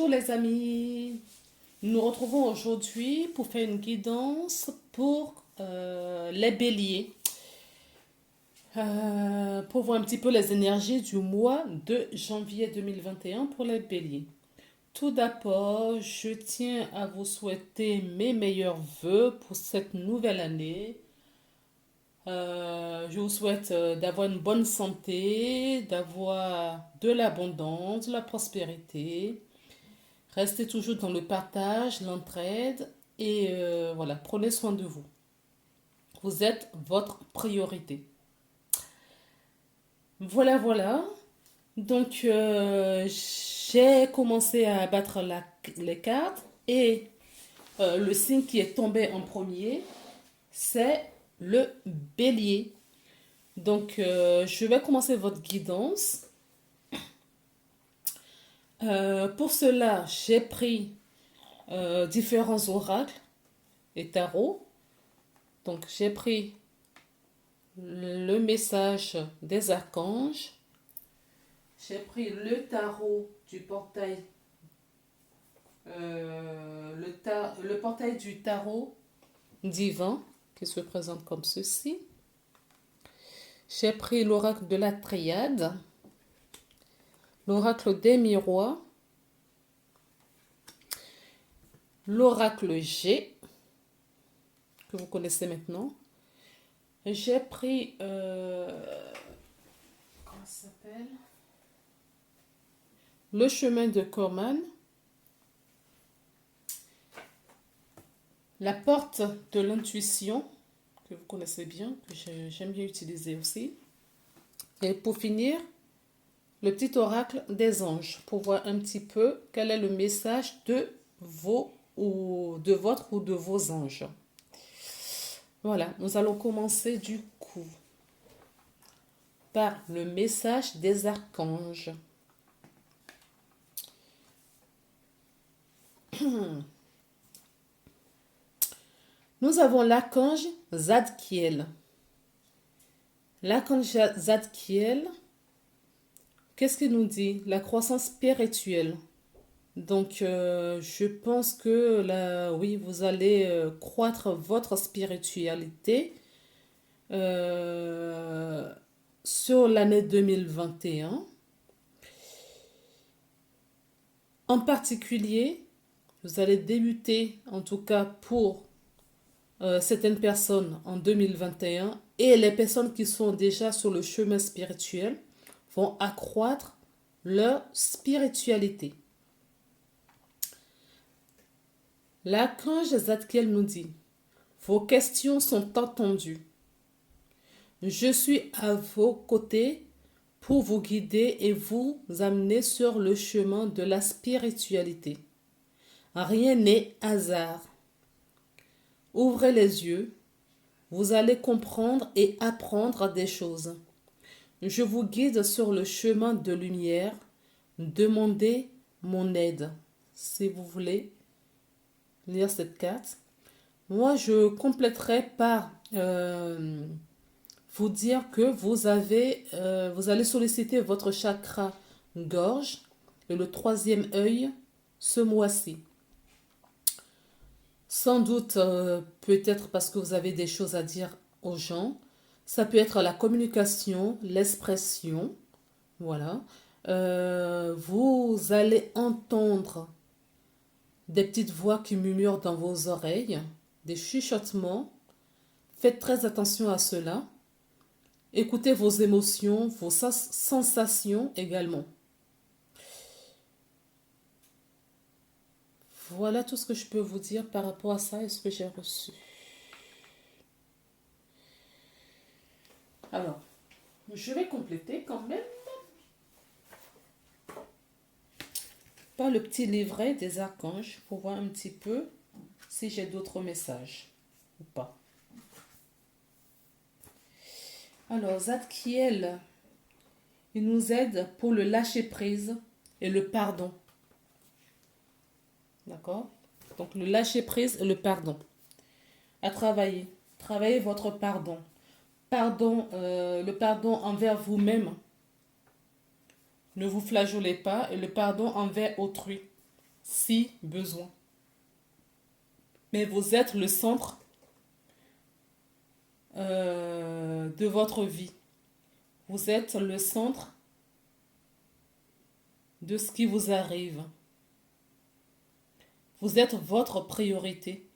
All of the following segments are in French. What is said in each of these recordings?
Bonjour les amis, nous nous retrouvons aujourd'hui pour faire une guidance pour les béliers, pour voir un petit peu les énergies du mois de janvier 2021 pour les béliers. Tout d'abord, je tiens à vous souhaiter mes meilleurs vœux pour cette nouvelle année. Je vous souhaite d'avoir une bonne santé, d'avoir de l'abondance, de la prospérité. Restez toujours dans le partage, l'entraide et voilà, prenez soin de vous. Vous êtes votre priorité. Voilà, voilà. Donc, j'ai commencé à battre les cartes et le signe qui est tombé en premier, c'est le bélier. Donc, je vais commencer votre guidance. Pour cela, j'ai pris différents oracles et tarots. Donc, j'ai pris le message des archanges. J'ai pris le tarot du portail, le portail du tarot divin qui se présente comme ceci. J'ai pris l'oracle de la triade, l'oracle des miroirs, l'oracle G, que vous connaissez maintenant. J'ai pris, comment ça s'appelle? Le chemin de Corman, la porte de l'intuition, que vous connaissez bien, que j'aime bien utiliser aussi. Et pour finir, le petit oracle des anges, pour voir un petit peu quel est le message de votre ou de vos anges. Voilà, nous allons commencer du coup par le message des archanges. Nous avons l'archange Zadkiel. L'archange Zadkiel, qu'est-ce qu'il nous dit? La croissance spirituelle. Donc, je pense que là, oui, vous allez croître votre spiritualité sur l'année 2021. En particulier, vous allez débuter, en tout cas pour certaines personnes en 2021, et les personnes qui sont déjà sur le chemin spirituel vont accroître leur spiritualité. L'archange Zadkiel nous dit: vos questions sont entendues. Je suis à vos côtés pour vous guider et vous amener sur le chemin de la spiritualité. Rien n'est hasard. Ouvrez les yeux, vous allez comprendre et apprendre des choses. Je vous guide sur le chemin de lumière. Demandez mon aide. Si vous voulez lire cette carte. Moi, je compléterai par vous dire que vous allez solliciter votre chakra gorge et le troisième œil ce mois-ci. Sans doute, peut-être parce que vous avez des choses à dire aux gens. Ça peut être la communication, l'expression. Voilà. Vous allez entendre des petites voix qui murmurent dans vos oreilles, des chuchotements. Faites très attention à cela. Écoutez vos émotions, vos sensations également. Voilà tout ce que je peux vous dire par rapport à ça et ce que j'ai reçu. Alors, je vais compléter quand même par le petit livret des archanges pour voir un petit peu si j'ai d'autres messages ou pas. Alors, Zadkiel, il nous aide pour le lâcher-prise et le pardon. D'accord? Donc, le lâcher-prise et le pardon. À travailler. Travaillez votre pardon. Le pardon envers vous-même. Ne vous flageolez pas. Et le pardon envers autrui. si besoin. Mais vous êtes le centre de votre vie. Vous êtes le centre de ce qui vous arrive. Vous êtes votre priorité.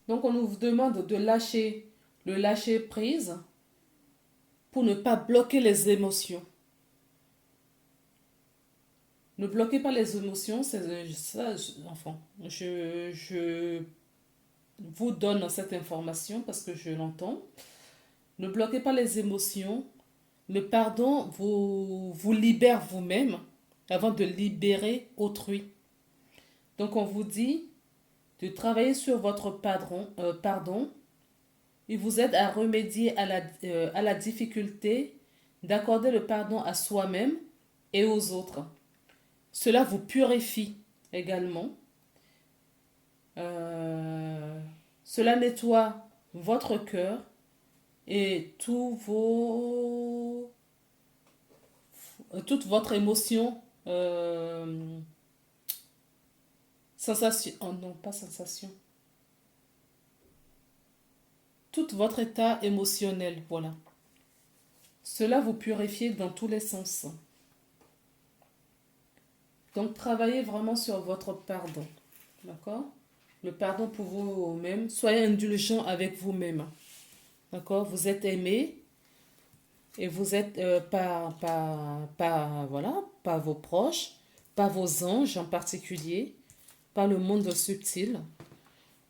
Donc on nous demande de lâcher le lâcher prise pour ne pas bloquer les émotions. Ne bloquez pas les émotions, c'est ça, enfin, je vous donne cette information parce que je l'entends. Ne bloquez pas les émotions. Le pardon vous libère vous-même avant de libérer autrui. Donc on vous dit de travailler sur votre pardon. Il vous aide à remédier à la difficulté d'accorder le pardon à soi-même et aux autres. Cela vous purifie également. Cela nettoie votre cœur et toute votre émotion, sensation, oh non, pas sensation, tout votre état émotionnel, voilà. Cela vous purifie dans tous les sens. Donc, travaillez vraiment sur votre pardon. D'accord? Le pardon pour vous-même. Soyez indulgent avec vous-même. D'accord? Vous êtes aimé et vous êtes voilà, par vos proches, par vos anges en particulier, par le monde subtil.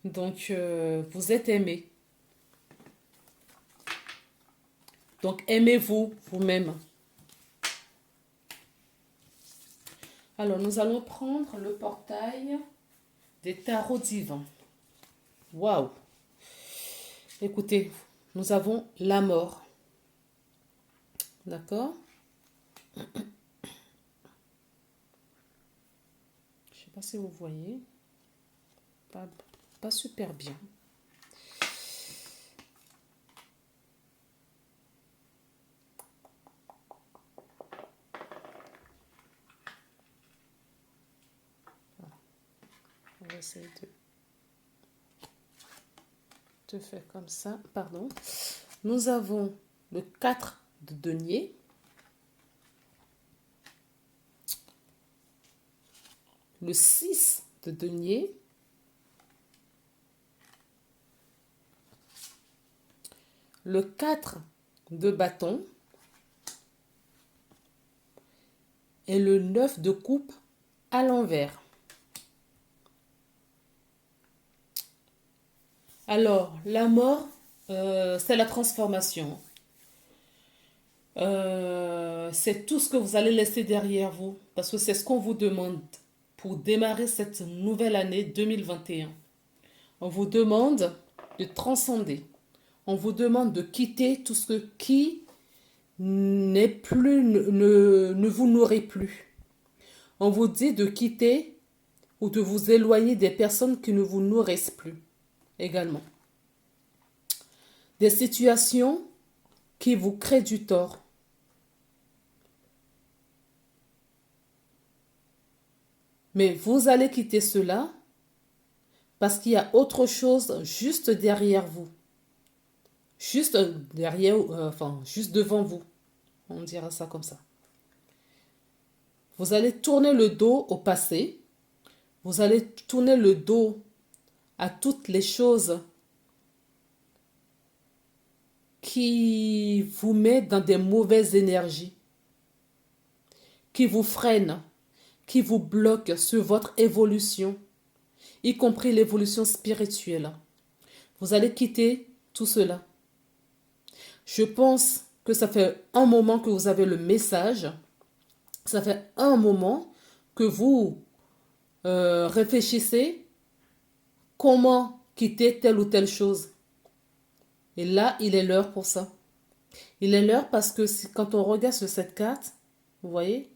Donc, vous êtes aimé. Donc, aimez-vous vous-même. Alors, nous allons prendre le portail des tarots divins. Waouh! Écoutez, nous avons la mort. D'accord? Je ne sais pas si vous voyez. Pas super bien. On va essayer de faire comme ça. Pardon. Nous avons le 4 de denier. Le 6 de denier. Le 4 de bâton. Et le 9 de coupe à l'envers. Alors, la mort, c'est la transformation. C'est tout ce que vous allez laisser derrière vous, parce que c'est ce qu'on vous demande pour démarrer cette nouvelle année 2021. On vous demande de transcender. On vous demande de quitter tout ce qui n'est plus, ne vous nourrit plus. On vous dit de quitter ou de vous éloigner des personnes qui ne vous nourrissent plus également. Des situations qui vous créent du tort. Mais vous allez quitter cela parce qu'il y a autre chose juste derrière vous. Juste derrière, juste devant vous. On dira ça comme ça. Vous allez tourner le dos au passé. Vous allez tourner le dos à toutes les choses qui vous mettent dans des mauvaises énergies, qui vous freinent, qui vous bloquent sur votre évolution, y compris l'évolution spirituelle. Vous allez quitter tout cela. Je pense que ça fait un moment que vous avez le message. Ça fait un moment que vous réfléchissez comment quitter telle ou telle chose. Et là, il est l'heure pour ça. Il est l'heure parce que quand on regarde sur cette carte, vous voyez,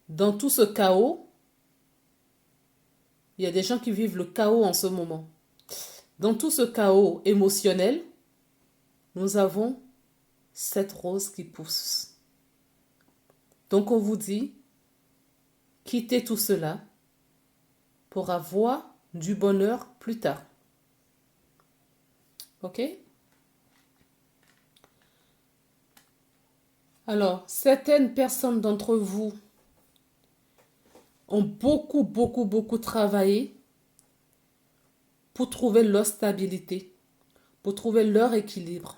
dans tout ce chaos, il y a des gens qui vivent le chaos en ce moment. Dans tout ce chaos émotionnel, nous avons cette rose qui pousse. Donc on vous dit, quittez tout cela pour avoir du bonheur plus tard. Ok? Alors, certaines personnes d'entre vous ont beaucoup travaillé pour trouver leur stabilité, pour trouver leur équilibre,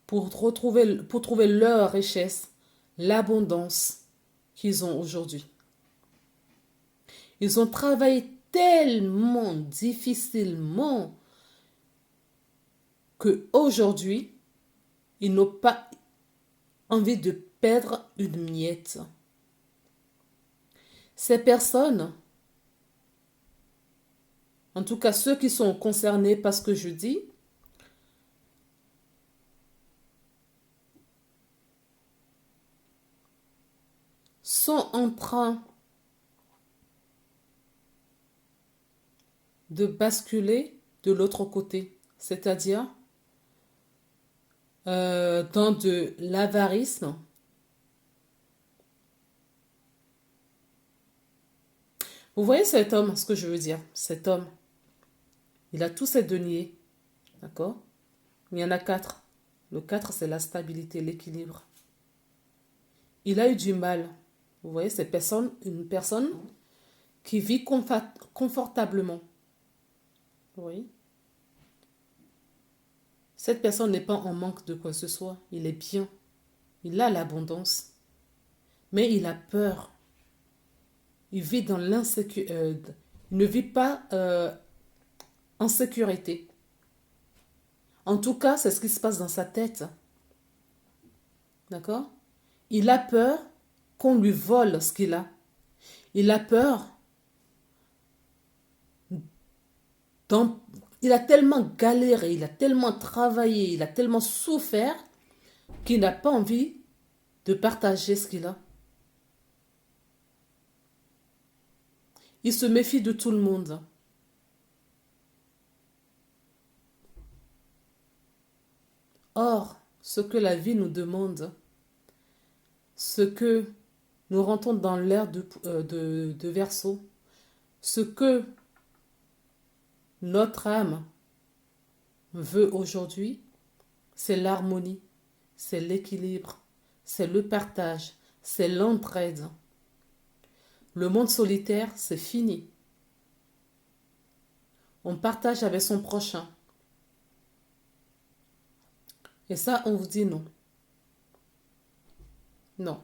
pour trouver leur richesse, l'abondance qu'ils ont aujourd'hui. Ils ont travaillé tellement difficilement qu'aujourd'hui, ils n'ont pas envie de perdre une miette. Ces personnes, en tout cas ceux qui sont concernés par ce que je dis, sont en train de basculer de l'autre côté, c'est-à-dire dans de l'avarice. Vous voyez cet homme, ce que je veux dire, cet homme, il a tous ses deniers, d'accord? Il y en a 4. Le 4, c'est la stabilité, l'équilibre. Il a eu du mal. Vous voyez, c'est une personne qui vit confortablement. Oui. Cette personne n'est pas en manque de quoi que ce soit. Il est bien. Il a l'abondance. Mais il a peur. Il vit dans l'insécurité. Il ne vit pas en sécurité. En tout cas, c'est ce qui se passe dans sa tête. D'accord? Il a peur qu'on lui vole ce qu'il a. Il a peur. Il a tellement galéré, il a tellement travaillé, il a tellement souffert qu'il n'a pas envie de partager ce qu'il a. Il se méfie de tout le monde. Or, ce que la vie nous demande, ce que nous rentrons dans l'ère de Verseau, ce que notre âme veut aujourd'hui, c'est l'harmonie, c'est l'équilibre, c'est le partage, c'est l'entraide. Le monde solitaire, c'est fini. On partage avec son prochain. Et ça, on vous dit non. Non.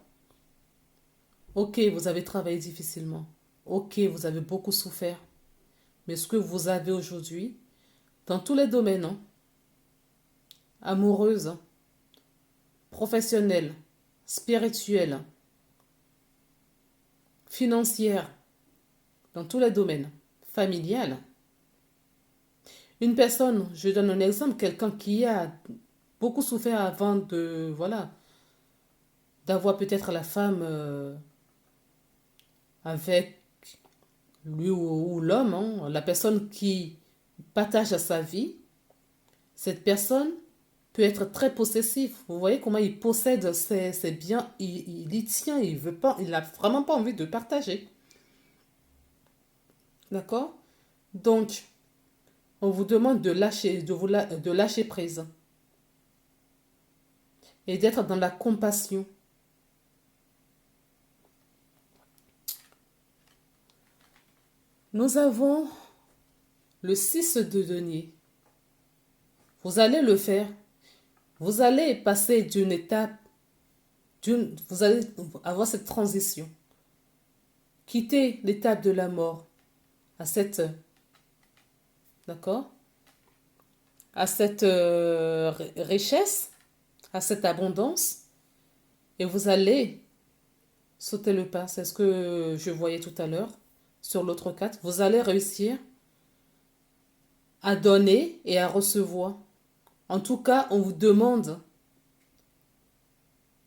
Ok, vous avez travaillé difficilement. Ok, vous avez beaucoup souffert. Mais ce que vous avez aujourd'hui, dans tous les domaines, hein, amoureuse, professionnelle, spirituelle, financière, dans tous les domaines, familiale. Une personne, je donne un exemple, quelqu'un qui a beaucoup souffert avant de, voilà, d'avoir peut-être la femme avec lui ou l'homme, hein, la personne qui partage sa vie, cette personne peut être très possessive. Vous voyez comment il possède ses biens, il y tient, il veut pas, il n'a vraiment pas envie de partager. D'accord? Donc, on vous demande de lâcher prise et d'être dans la compassion. Nous avons le 6 de denier. Vous allez le faire. Vous allez passer d'une étape, vous allez avoir cette transition. Quitter l'étape de la mort à cette, d'accord? À cette richesse, à cette abondance, et vous allez sauter le pas. C'est ce que je voyais tout à l'heure sur l'autre 4. Vous allez réussir à donner et à recevoir. En tout cas, on vous demande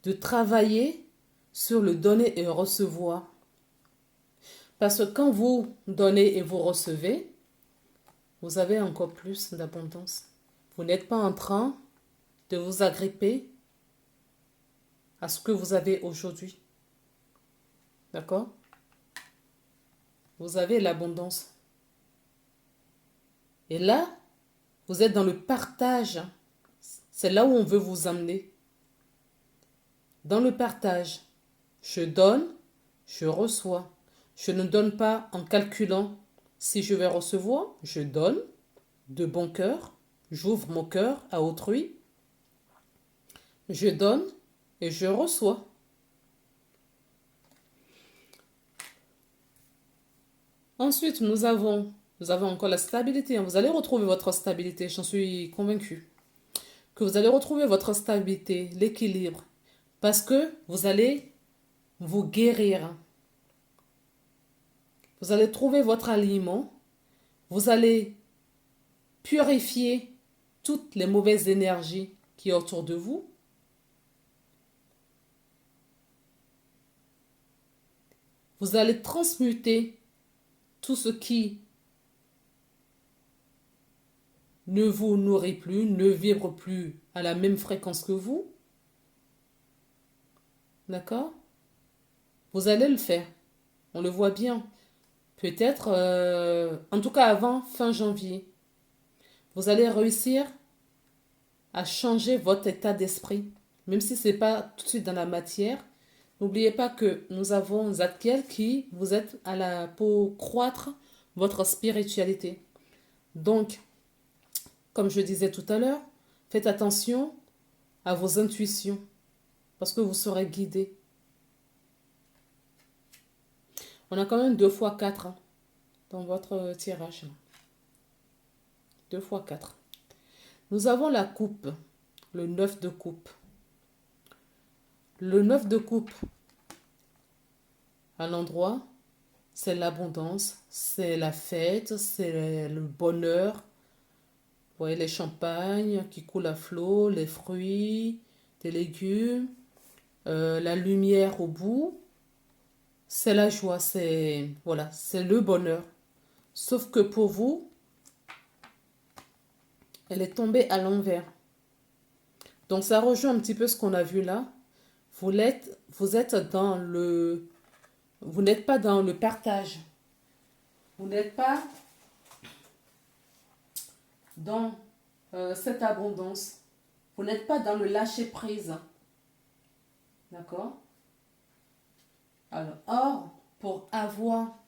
de travailler sur le donner et recevoir. Parce que quand vous donnez et vous recevez, vous avez encore plus d'abondance. Vous n'êtes pas en train de vous agripper à ce que vous avez aujourd'hui. D'accord? Vous avez l'abondance. Et là, vous êtes dans le partage. C'est là où on veut vous amener. Dans le partage, je donne, je reçois. Je ne donne pas en calculant si je vais recevoir. Je donne de bon cœur. J'ouvre mon cœur à autrui. Je donne et je reçois. Ensuite, nous avons encore la stabilité. Vous allez retrouver votre stabilité, j'en suis convaincue. Que vous allez retrouver votre stabilité, l'équilibre. Parce que vous allez vous guérir. Vous allez trouver votre aliment. Vous allez purifier toutes les mauvaises énergies qui sont autour de vous. Vous allez transmuter tout ce qui ne vous nourrit plus, ne vibre plus à la même fréquence que vous. D'accord? Vous allez le faire. On le voit bien. Peut-être, en tout cas avant fin janvier, vous allez réussir à changer votre état d'esprit. Même si ce n'est pas tout de suite dans la matière, n'oubliez pas que nous avons Zadkiel qui vous êtes pour croître votre spiritualité. Donc, comme je disais tout à l'heure, faites attention à vos intuitions parce que vous serez guidé. On a quand même 2 fois 4 dans votre tirage. 2 fois 4. Nous avons la coupe, le 9 de coupe. Le 9 de coupe, à l'endroit, c'est l'abondance, c'est la fête, c'est le bonheur. Vous voyez les champagnes qui coulent à flot, les fruits, des légumes, la lumière au bout. C'est la joie, c'est voilà, c'est le bonheur. Sauf que pour vous, elle est tombée à l'envers. Donc ça rejoint un petit peu ce qu'on a vu là. Vous êtes dans vous n'êtes pas dans le partage. Vous n'êtes pas dans cette abondance. Vous n'êtes pas dans le lâcher prise. D'accord? Alors, or, pour avoir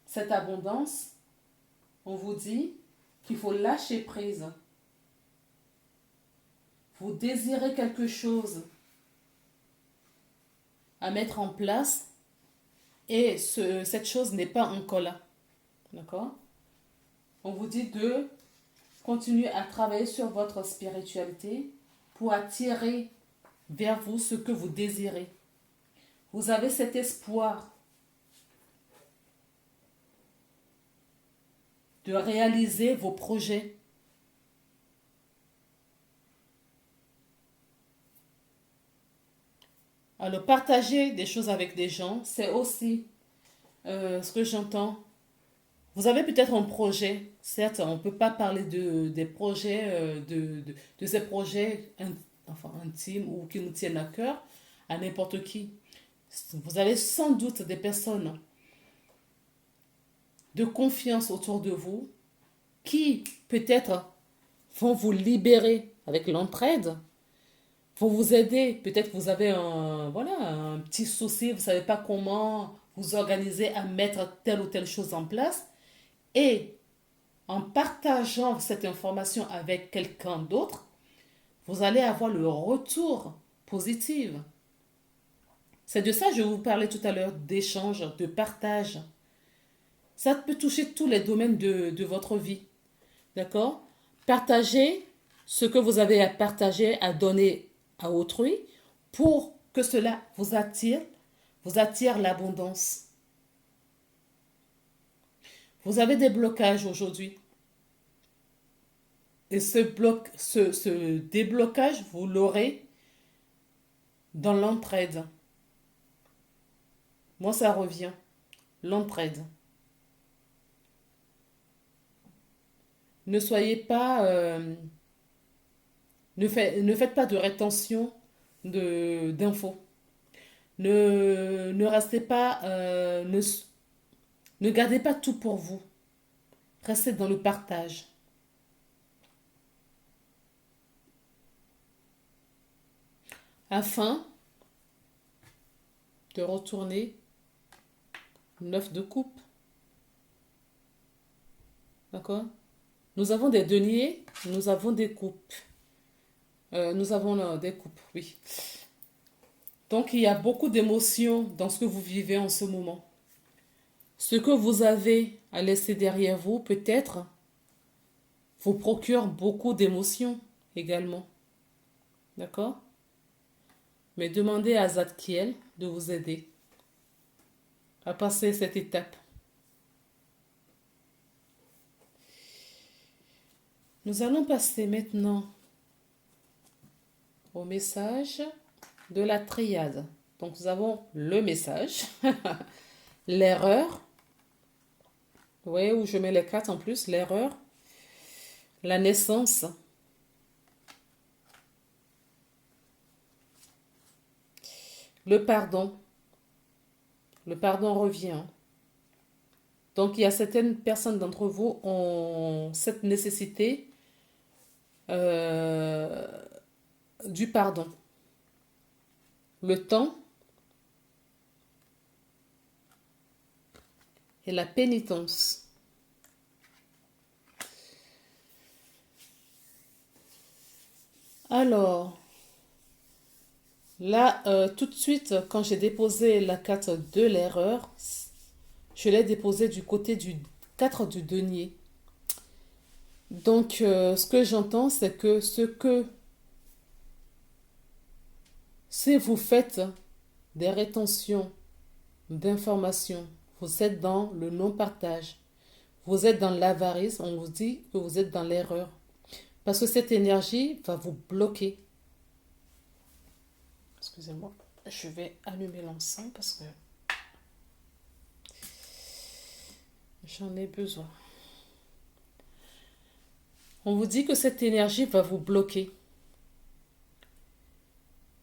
cette abondance, on vous dit qu'il faut lâcher prise. Vous désirez quelque chose à mettre en place et cette chose n'est pas encore là. D'accord? On vous dit de continuer à travailler sur votre spiritualité pour attirer vers vous ce que vous désirez. Vous avez cet espoir de réaliser vos projets. Alors, partager des choses avec des gens, c'est aussi ce que j'entends. Vous avez peut-être un projet, certes, on ne peut pas parler des projets, de ces projets enfin, intimes ou qui nous tiennent à cœur à n'importe qui. Vous avez sans doute des personnes de confiance autour de vous qui peut-être vont vous libérer avec l'entraide, vont vous aider. Peut-être que vous avez voilà, un petit souci, vous ne savez pas comment vous organiser à mettre telle ou telle chose en place. Et en partageant cette information avec quelqu'un d'autre, vous allez avoir le retour positif. C'est de ça que je vous parlais tout à l'heure, d'échange, de partage. Ça peut toucher tous les domaines de votre vie. D'accord? Partagez ce que vous avez à partager, à donner à autrui pour que cela vous attire l'abondance. Vous avez des blocages aujourd'hui. Et ce déblocage, vous l'aurez dans l'entraide. Moi, ça revient. L'entraide. Ne soyez pas Ne faites pas de rétention d'infos. Ne restez pas, ne gardez pas tout pour vous. Restez dans le partage. Afin de retourner 9 de coupe. D'accord? Nous avons des deniers, nous avons des coupes. Nous avons des coupes, oui. Donc, il y a beaucoup d'émotions dans ce que vous vivez en ce moment. Ce que vous avez à laisser derrière vous, peut-être, vous procure beaucoup d'émotions également. D'accord? Mais demandez à Zadkiel de vous aider à passer cette étape. Nous allons passer maintenant au message de la triade. Donc nous avons le message, l'erreur, vous voyez où je mets les 4 en plus, l'erreur, la naissance, le pardon. Le pardon revient. Donc il y a certaines personnes d'entre vous qui ont cette nécessité euh, du pardon. Le temps et la pénitence. Alors, là, tout de suite, quand j'ai déposé la carte de l'erreur, je l'ai déposée du côté du 4 du denier. Donc, ce que j'entends, c'est que si vous faites des rétentions d'informations, vous êtes dans le non-partage, vous êtes dans l'avarice, on vous dit que vous êtes dans l'erreur. Parce que cette énergie va vous bloquer. Excusez-moi, je vais allumer l'encens parce que j'en ai besoin. On vous dit que cette énergie va vous bloquer.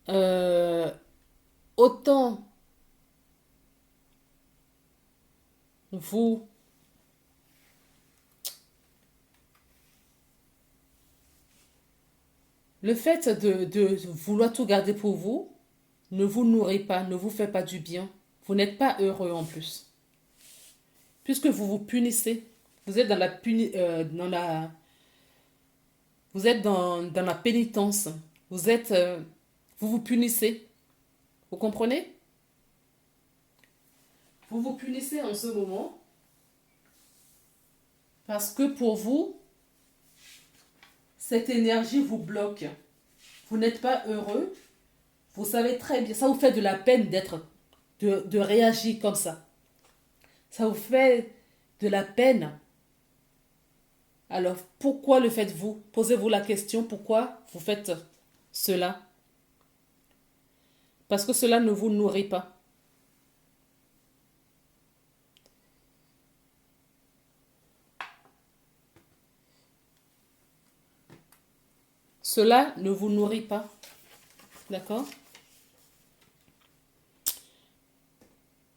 Euh, autant vous le fait de vouloir tout garder pour vous ne vous nourrit pas, ne vous fait pas du bien. Vous n'êtes pas heureux en plus. Puisque vous vous punissez. Vous êtes vous êtes dans la pénitence. Vous êtes, vous vous punissez. Vous comprenez? Vous vous punissez en ce moment parce que pour vous, cette énergie vous bloque. Vous n'êtes pas heureux. Vous savez très bien, ça vous fait de la peine de réagir comme ça. Ça vous fait de la peine. Alors, pourquoi le faites-vous? Posez-vous la question, pourquoi vous faites cela? Parce que cela ne vous nourrit pas. Cela ne vous nourrit pas. D'accord?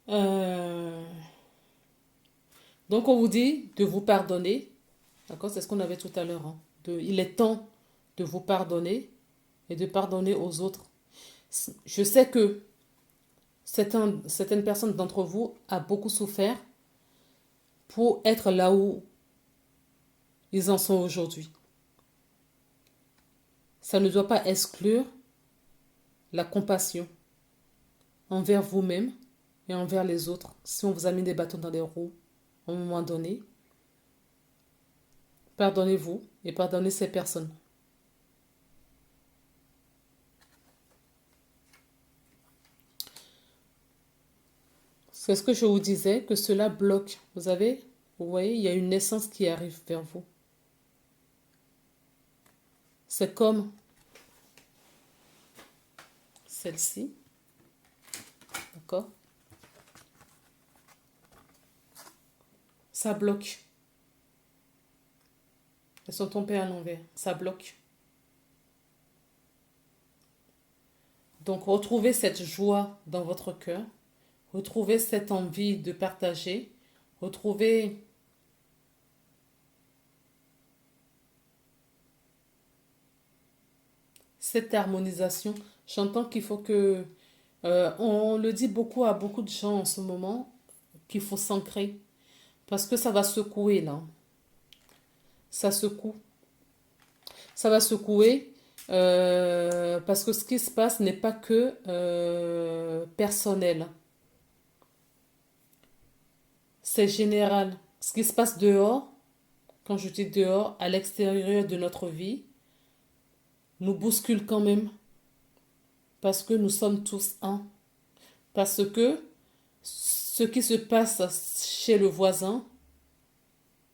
Euh, Donc, on vous dit de vous pardonner. D'accord? C'est ce qu'on avait tout à l'heure, hein. Il est temps de vous pardonner et de pardonner aux autres. Je sais que certaines personnes d'entre vous ont beaucoup souffert pour être là où ils en sont aujourd'hui. Ça ne doit pas exclure la compassion envers vous-même et envers les autres. Si on vous a mis des bâtons dans les roues à un moment donné, pardonnez-vous et pardonnez ces personnes. C'est ce que je vous disais, que cela bloque. Vous voyez, il y a une naissance qui arrive vers vous. C'est comme celle-ci. D'accord? Ça bloque. Elles sont tombées à l'envers. Ça bloque. Donc, retrouvez cette joie dans votre cœur. Retrouvez cette envie de partager. Retrouvez cette harmonisation. J'entends qu'il faut que... on le dit beaucoup à beaucoup de gens en ce moment, qu'il faut s'ancrer. Parce que ça va secouer, là. Ça secoue. Ça va secouer. Parce que ce qui se passe n'est pas que personnel. C'est général. Ce qui se passe dehors, quand je dis dehors, à l'extérieur de notre vie, nous bouscule quand même. Parce que nous sommes tous un. Parce que ce qui se passe chez le voisin,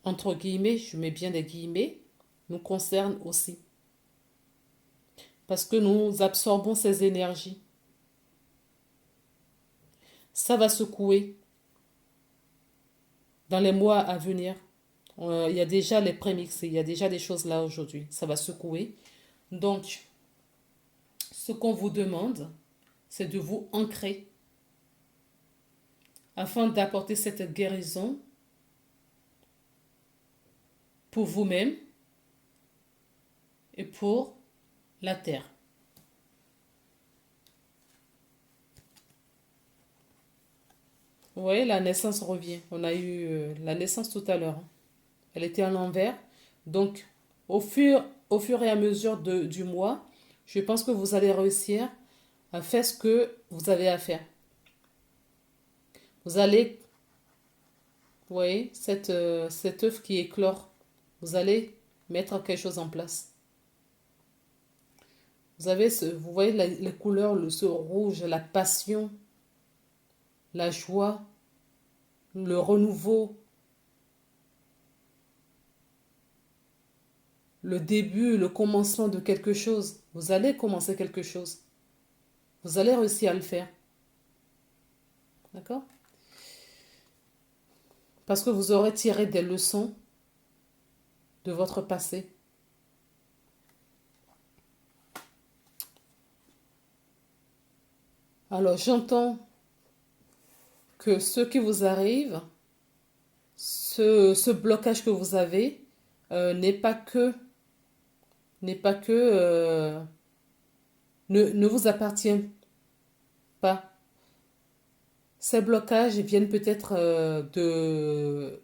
entre guillemets, je mets bien des guillemets, nous concerne aussi. Parce que nous absorbons ces énergies. Ça va secouer dans les mois à venir. Il y a déjà les prémix, il y a déjà des choses là aujourd'hui. Ça va secouer. Donc, ce qu'on vous demande, c'est de vous ancrer afin d'apporter cette guérison pour vous-même et pour la terre. Vous voyez, la naissance revient. On a eu la naissance tout à l'heure, hein. Elle était à l'envers. Donc, au fur et à mesure du mois, je pense que vous allez réussir à faire ce que vous avez à faire. Vous allez, vous voyez, cette œuf qui éclore, vous allez mettre quelque chose en place. Vous voyez les couleurs, ce rouge, la passion, la joie, le renouveau, le début, le commencement de quelque chose. Vous allez commencer quelque chose. Vous allez réussir à le faire. D'accord? Parce que vous aurez tiré des leçons de votre passé. Alors, j'entends que ce qui vous arrive, ce blocage que vous avez, n'est pas que, n'est pas que, ne vous appartient pas. Ces blocages viennent peut-être de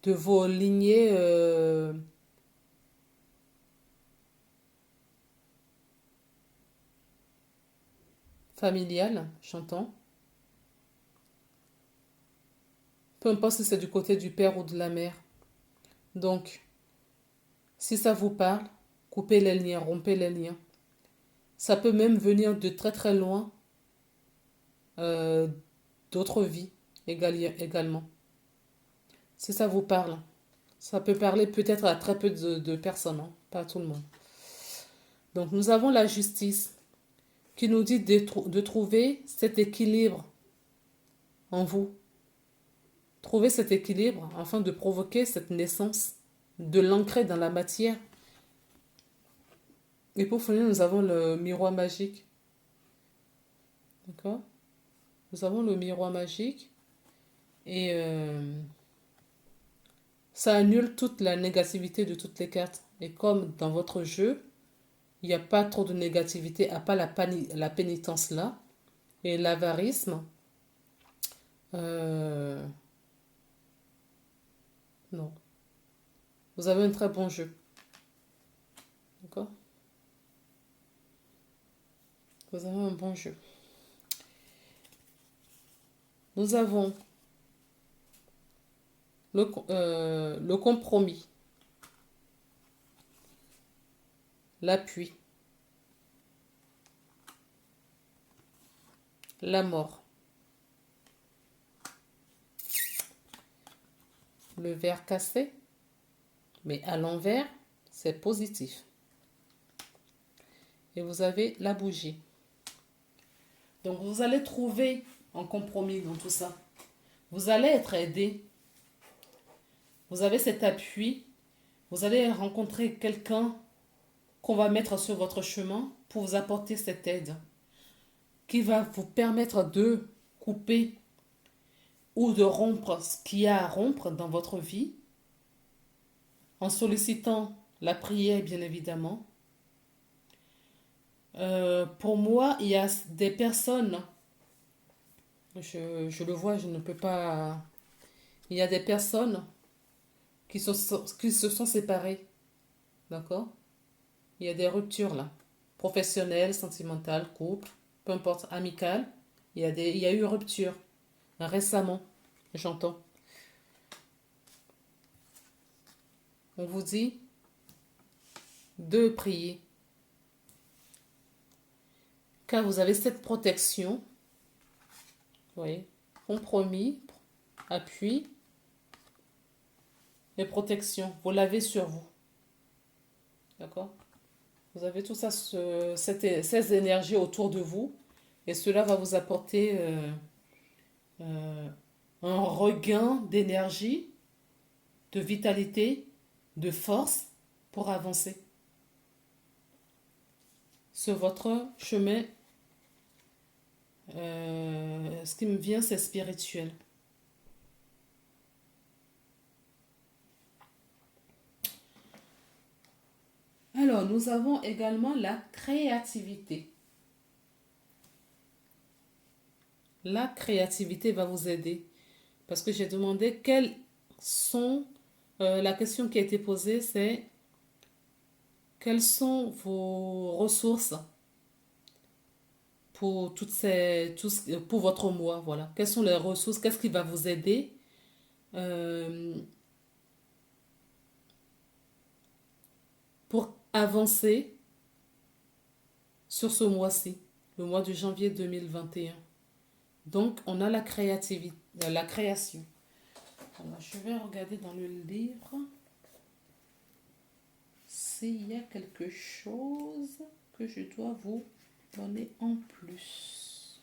vos lignées familiales, j'entends. Peu importe si c'est du côté du père ou de la mère. Donc, si ça vous parle, coupez les liens, rompez les liens. Ça peut même venir de très très loin, euh, d'autres vies également. Si ça vous parle, ça peut parler peut-être à très peu de personnes, hein, pas à tout le monde. Donc nous avons la justice qui nous dit de trouver cet équilibre en vous. Trouver cet équilibre afin de provoquer cette naissance, de l'ancrer dans la matière. Et pour finir, nous avons le miroir magique. D'accord? Nous avons le miroir magique et ça annule toute la négativité de toutes les cartes. Et comme dans votre jeu, il n'y a pas trop de négativité, à part la pénitence là, et l'avarisme, euh, non. Vous avez un très bon jeu. D'accord? Vous avez un bon jeu. Nous avons le compromis, l'appui, la mort, le verre cassé, mais à l'envers, c'est positif. Et vous avez la bougie. Donc vous allez trouver un compromis dans tout ça. Vous allez être aidé. Vous avez cet appui. Vous allez rencontrer quelqu'un qu'on va mettre sur votre chemin pour vous apporter cette aide qui va vous permettre de couper ou de rompre ce qu'il y a à rompre dans votre vie en sollicitant la prière, bien évidemment. Pour moi, il y a des personnes, je le vois, je ne peux pas... Il y a des personnes qui se sont séparées, d'accord? Il y a des ruptures là, professionnelles, sentimentales, couple, peu importe, amicales. Il y a eu rupture récemment, j'entends. On vous dit de prier, car vous avez cette protection, vous voyez, compromis, appui et protection. Vous l'avez sur vous, d'accord? Vous avez tout ça, ces énergies autour de vous, et cela va vous apporter euh, un regain d'énergie, de vitalité, de force pour avancer sur votre chemin. Ce qui me vient, c'est spirituel. Alors, nous avons également la créativité. La créativité va vous aider. Parce que j'ai demandé quelles sont... la question qui a été posée, c'est quelles sont vos ressources pour pour votre mois, voilà. Quelles sont les ressources? Qu'est-ce qui va vous aider euh, pour avancer sur ce mois-ci, le mois de janvier 2021? Donc, on a la créativité, la création. Alors, je vais regarder dans le livre s'il y a quelque chose que je dois vous donner en plus.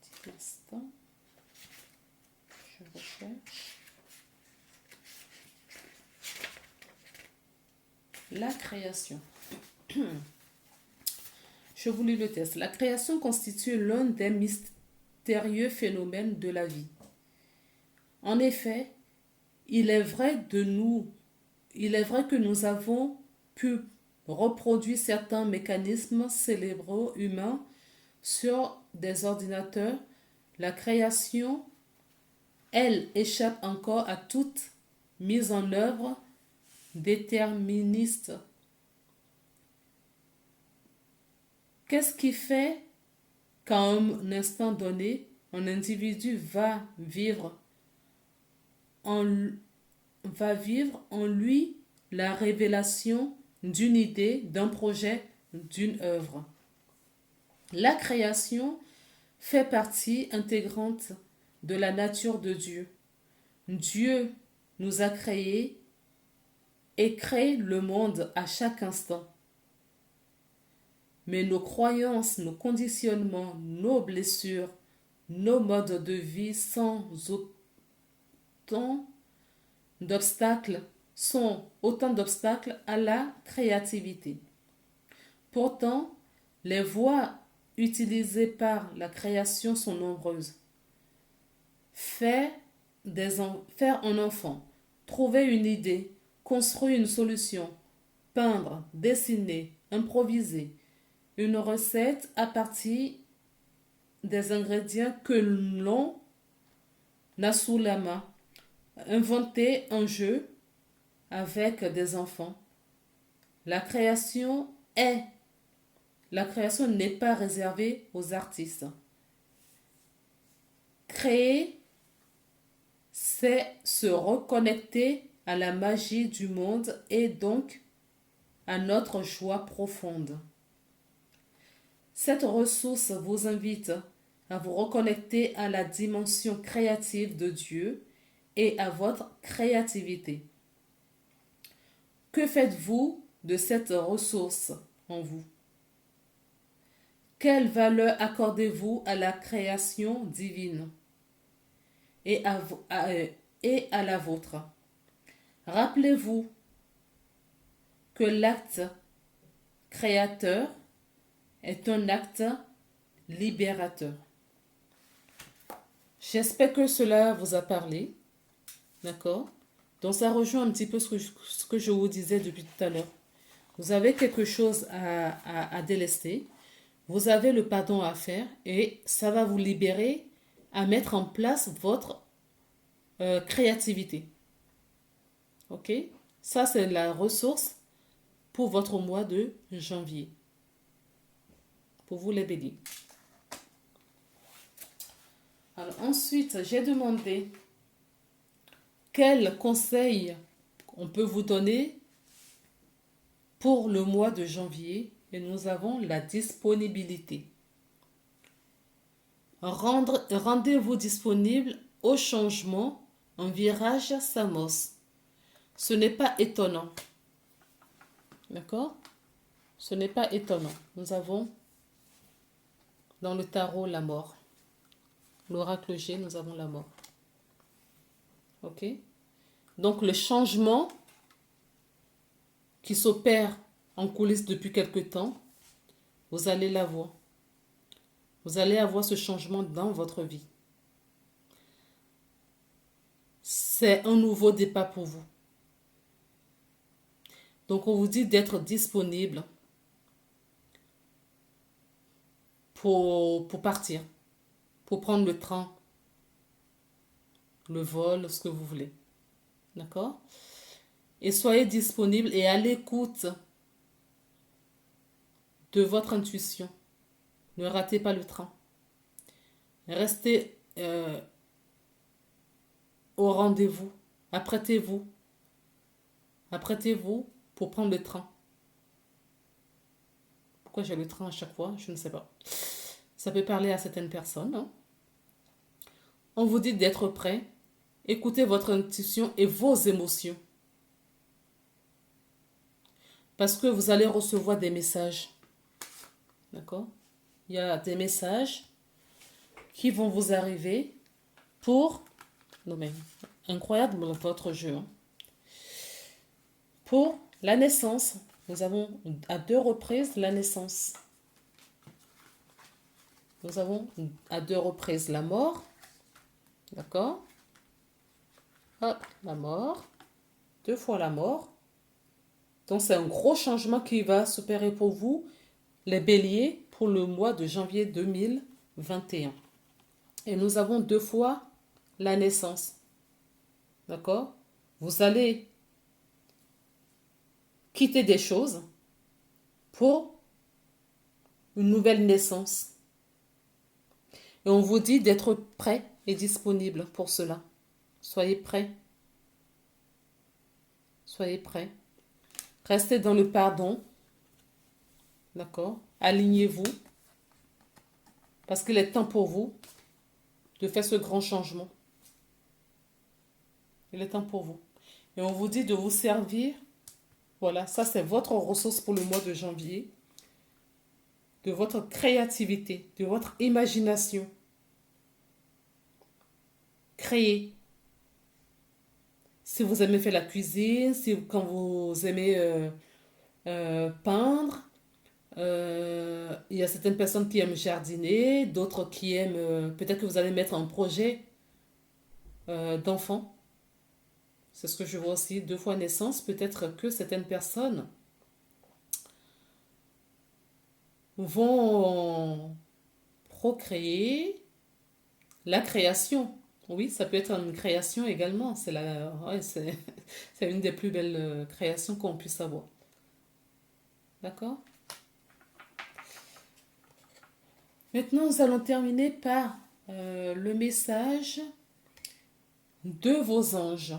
Un petit instant. Je recherche. La création. Je vous lis le texte. La création constitue l'un des mystérieux phénomènes de la vie. En effet, il est vrai que nous avons pu reproduire certains mécanismes cérébraux humains sur des ordinateurs. La création, elle, échappe encore à toute mise en œuvre déterministe. Qu'est-ce qui fait qu'à un instant donné, un individu en, va vivre en lui la révélation d'une idée, d'un projet, d'une œuvre? La création fait partie intégrante de la nature de Dieu. Dieu nous a créés et crée le monde à chaque instant. Mais nos croyances, nos conditionnements, nos blessures, nos modes de vie autant d'obstacles sont autant d'obstacles à la créativité. Pourtant, les voies utilisées par la création sont nombreuses. Faire un enfant, trouver une idée, construire une solution, peindre, dessiner, improviser, une recette à partir des ingrédients que l'on a sous la main, inventer un jeu avec des enfants. La création n'est pas réservée aux artistes. Créer, c'est se reconnecter à la magie du monde et donc à notre joie profonde. Cette ressource vous invite à vous reconnecter à la dimension créative de Dieu et à votre créativité. Que faites-vous de cette ressource en vous? Quelle valeur accordez-vous à la création divine et à la vôtre? Rappelez-vous que l'acte créateur est un acte libérateur. J'espère que cela vous a parlé. D'accord? Donc ça rejoint un petit peu ce que je vous disais depuis tout à l'heure. Vous avez quelque chose à délester. Vous avez le pardon à faire et ça va vous libérer à mettre en place votre créativité. Ok? Ça, c'est la ressource pour votre mois de janvier. Pour vous les béliers. Alors ensuite, j'ai demandé quels conseils on peut vous donner pour le mois de janvier et nous avons la disponibilité. Rendez-vous disponible au changement, un virage s'amorce. Ce n'est pas étonnant. D'accord? Ce n'est pas étonnant. Nous avons dans le tarot la mort. L'oracle G, nous avons la mort. Ok? Donc le changement qui s'opère en coulisses depuis quelque temps, vous allez l'avoir. Vous allez avoir ce changement dans votre vie. C'est un nouveau départ pour vous. Donc on vous dit d'être disponible pour partir, pour prendre le train, le vol, ce que vous voulez. D'accord? Et soyez disponible et à l'écoute de votre intuition. Ne ratez pas le train. Restez au rendez-vous. Apprêtez-vous. Apprêtez-vous pour prendre le train. Pourquoi j'ai le train à chaque fois? Je ne sais pas. Ça peut parler à certaines personnes. Hein. On vous dit d'être prêt. Écoutez votre intuition et vos émotions. Parce que vous allez recevoir des messages. D'accord? Il y a des messages qui vont vous arriver pour... Non mais, incroyable votre jeu. Hein. Pour la naissance. Nous avons à 2 reprises la naissance. Nous avons à 2 reprises la mort. D'accord? Hop, la mort. 2 fois la mort. Donc c'est un gros changement qui va s'opérer pour vous, les béliers, pour le mois de janvier 2021. Et nous avons 2 fois la naissance. D'accord? Vous allez quitter des choses pour une nouvelle naissance. Et on vous dit d'être prêt et disponible pour cela. Soyez prêts. Soyez prêts. Restez dans le pardon. D'accord? Alignez-vous. Parce qu'il est temps pour vous de faire ce grand changement. Il est temps pour vous. Et on vous dit de vous servir. Voilà, ça c'est votre ressource pour le mois de janvier. De votre créativité, de votre imagination. Créez. Si vous aimez faire la cuisine, quand vous aimez peindre, il y a certaines personnes qui aiment jardiner, d'autres qui aiment... peut-être que vous allez mettre un projet d'enfant. C'est ce que je vois aussi, 2 fois naissance. Peut-être que certaines personnes vont procréer la création. Oui, ça peut être une création également. Ouais, c'est une des plus belles créations qu'on puisse avoir. D'accord? Maintenant, nous allons terminer par le message de vos anges.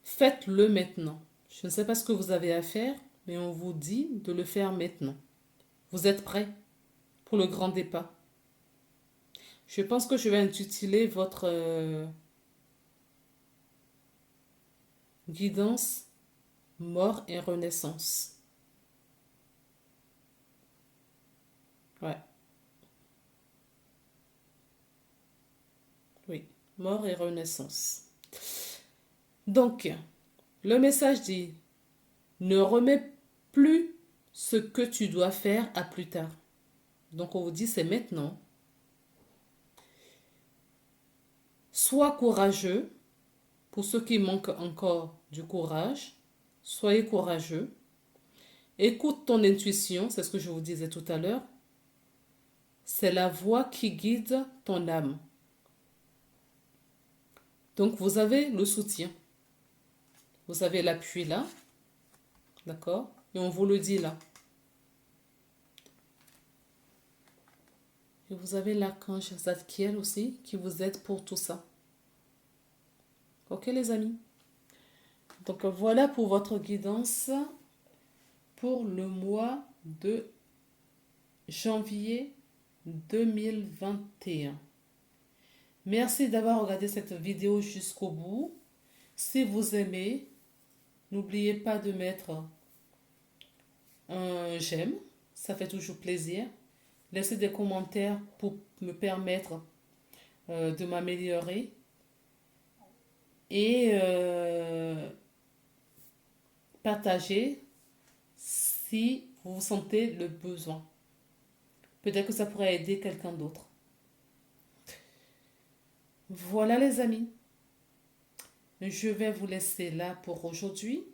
Faites-le maintenant. Je ne sais pas ce que vous avez à faire, mais on vous dit de le faire maintenant. Vous êtes prêts pour le grand départ. Je pense que je vais intituler votre guidance mort et renaissance. Ouais. Oui, mort et renaissance. Donc, le message dit, ne remets plus ce que tu dois faire à plus tard. Donc, on vous dit, c'est maintenant. Sois courageux. Pour ceux qui manquent encore du courage, soyez courageux. Écoute ton intuition, c'est ce que je vous disais tout à l'heure. C'est la voix qui guide ton âme. Donc, vous avez le soutien. Vous avez l'appui là. D'accord? Et on vous le dit là. Et vous avez l'archange Zadkiel aussi qui vous aide pour tout ça. Ok les amis? Donc voilà pour votre guidance pour le mois de janvier 2021. Merci d'avoir regardé cette vidéo jusqu'au bout. Si vous aimez, n'oubliez pas de mettre un j'aime, ça fait toujours plaisir. Laissez des commentaires pour me permettre de m'améliorer. Et partagez si vous sentez le besoin. Peut-être que ça pourrait aider quelqu'un d'autre. Voilà les amis. Je vais vous laisser là pour aujourd'hui.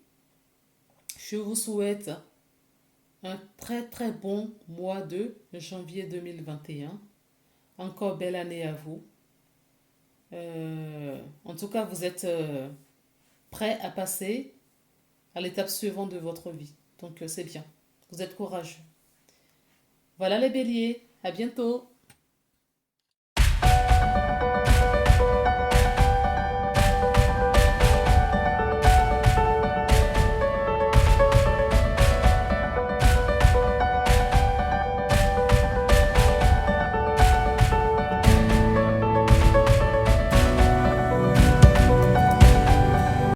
Je vous souhaite un très très bon mois de janvier 2021. Encore belle année à vous. En tout cas, vous êtes prêts à passer à l'étape suivante de votre vie. Donc c'est bien. Vous êtes courageux. Voilà les béliers. À bientôt.